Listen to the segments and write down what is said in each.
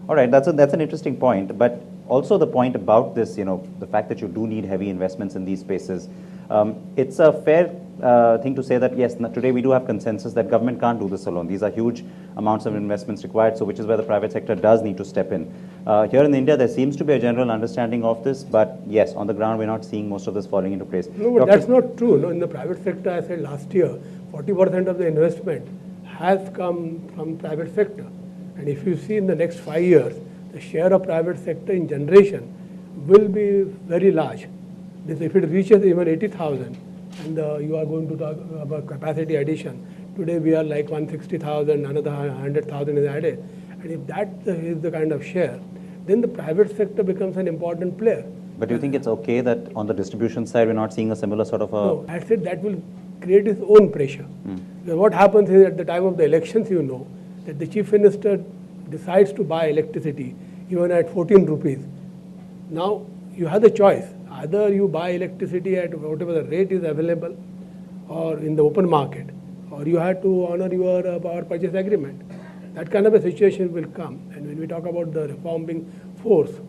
All right, that's an interesting point, but also the point about this, the fact that you do need heavy investments in these spaces. It's a fair thing to say that yes, today we do have consensus that government can't do this alone. These are huge amounts of investments required, so which is where the private sector does need to step in. Here in India, there seems to be a general understanding of this, but yes, on the ground, we're not seeing most of this falling into place. No, but that's not true. No, in the private sector, I said last year, 40% of the investment has come from private sector. And if you see in the next 5 years, the share of private sector in generation will be very large. If it reaches even 80,000, and you are going to talk about capacity addition, today we are like 160,000, another 100,000 is added. And if that is the kind of share, then the private sector becomes an important player. But do you think it's okay that on the distribution side, we're not seeing a similar sort of a... No, I said that will create its own pressure. Because what happens is at the time of the elections, that the chief minister decides to buy electricity even at 14 rupees. Now, you have the choice. Either you buy electricity at whatever the rate is available or in the open market, or you have to honor your power purchase agreement. That kind of a situation will come. And when we talk about the reform being forced,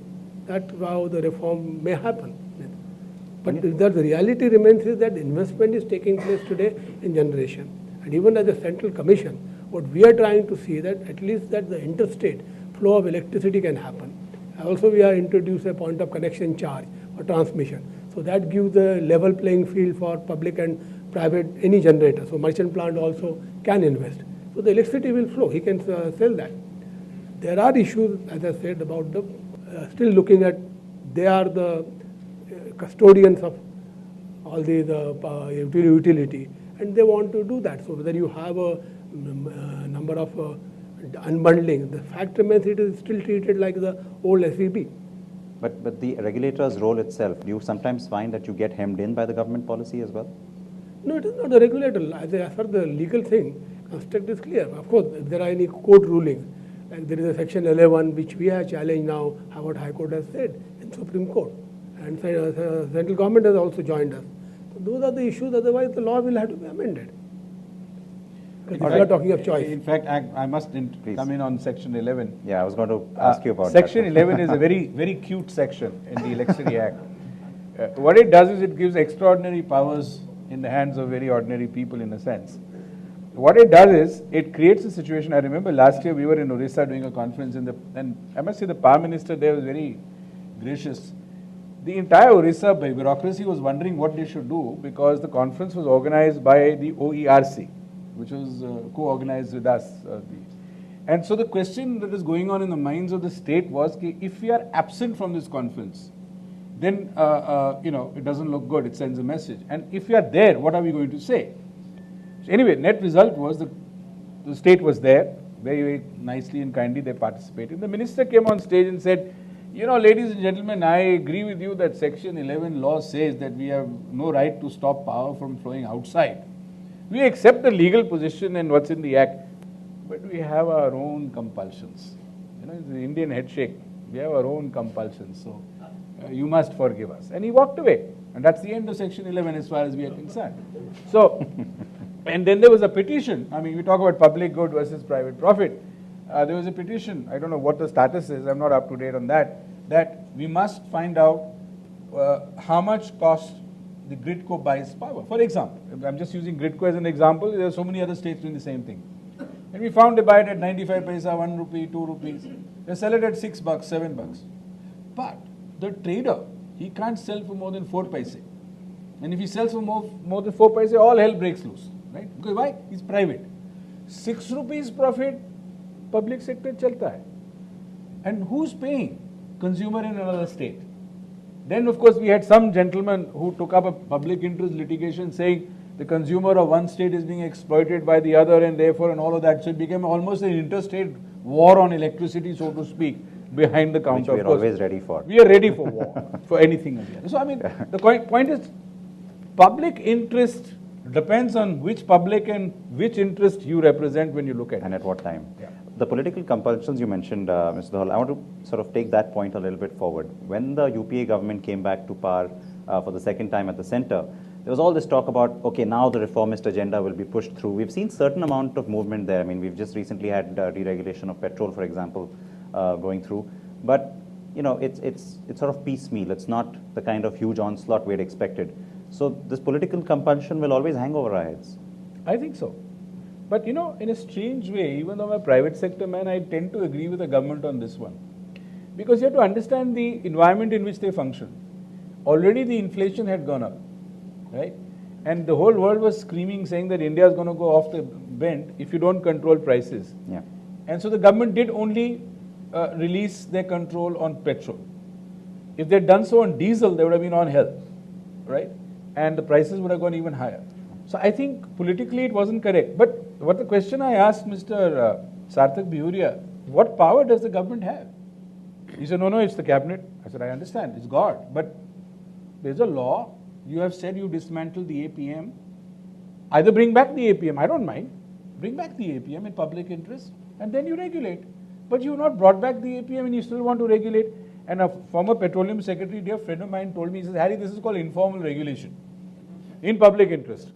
that's how the reform may happen. But the reality remains is that investment is taking place today in generation. And even as a central commission, what we are trying to see that at least that the interstate flow of electricity can happen. Also, we are introduced a point of connection charge for transmission. So that gives a level playing field for public and private, any generator. So merchant plant also can invest. So the electricity will flow. He can sell that. There are issues, as I said, about the still looking at, they are the custodians of all the utility, and they want to do that. So whether you have a number of unbundling, the fact remains it is still treated like the old SEB. But the regulator's role itself, do you sometimes find that you get hemmed in by the government policy as well? No, it is not the regulator. As far as the legal thing, construct is clear. Of course, if there are any court rulings, like there is a section 11 which we have challenged now, what High Court has said in Supreme Court. And central government has also joined us. So those are the issues, otherwise the law will have to be amended. Because we are talking of choice. In fact, I must come in on Section 11. Yeah, I was going to ask you about Section 11 is a very, very cute section in the Electricity Act. What it does is it gives extraordinary powers in the hands of very ordinary people in a sense. What it does is, it creates a situation. I remember last year we were in Orissa doing a conference, and I must say the Prime Minister there was very gracious. The entire Orissa bureaucracy was wondering what they should do because the conference was organized by the OERC, which was co-organized with us. And so the question that is going on in the minds of the state was, if we are absent from this conference, then it doesn't look good, it sends a message. And if we are there, what are we going to say? So anyway, net result was the state was there, very, very nicely and kindly they participated. The minister came on stage and said, ladies and gentlemen, I agree with you that Section 11 law says that we have no right to stop power from flowing outside. We accept the legal position and what's in the Act, but we have our own compulsions. It's the Indian headshake. We have our own compulsions, so you must forgive us. And he walked away. And that's the end of Section 11 as far as we are concerned. So, and then there was a petition. I mean, we talk about public good versus private profit. There was a petition, I don't know what the status is, I'm not up to date on that we must find out how much cost the GRIDCO buys power. For example, I'm just using GRIDCO as an example, there are so many other states doing the same thing. And we found they buy it at 95 paisa, 1 rupee, 2 rupees. They sell it at $6, $7. But the trader, he can't sell for more than 4 paise. And if he sells for more than 4 paise, all hell breaks loose. Right? Because why? He's private. 6 rupees profit, public sector chalta hai. And who's paying? Consumer in another state. Then of course we had some gentleman who took up a public interest litigation saying the consumer of one state is being exploited by the other and therefore and all of that. So it became almost an interstate war on electricity, so to speak, behind the counter. Which we are always ready for. We are ready for war, for anything. So I mean, the point is, public interest depends on which public and which interest you represent when you look at it. And at what time. Yeah. The political compulsions you mentioned, Mr. Dahal, I want to sort of take that point a little bit forward. When the UPA government came back to power for the second time at the center, there was all this talk about, okay, now the reformist agenda will be pushed through. We've seen certain amount of movement there. I mean, we've just recently had deregulation of petrol, for example. going through. But it's sort of piecemeal. It's not the kind of huge onslaught we had expected. So this political compulsion will always hang over our heads. I think so. But in a strange way, even though I'm a private sector man, I tend to agree with the government on this one. Because you have to understand the environment in which they function. Already the inflation had gone up, right? And the whole world was screaming, saying that India is going to go off the bend if you don't control prices. Yeah. And so the government did only release their control on petrol. If they had done so on diesel, they would have been on hell, right? And the prices would have gone even higher. So I think politically it wasn't correct. But what the question I asked Mr. Sarthak Bihuria, what power does the government have? He said, no, it's the cabinet. I said, I understand, it's God. But there's a law. You have said you dismantle the APM. Either bring back the APM, I don't mind. Bring back the APM in public interest and then you regulate. But you have not brought back the APM and you still want to regulate. And a former petroleum secretary, dear friend of mine, told me, he says, Harry, this is called informal regulation in public interest.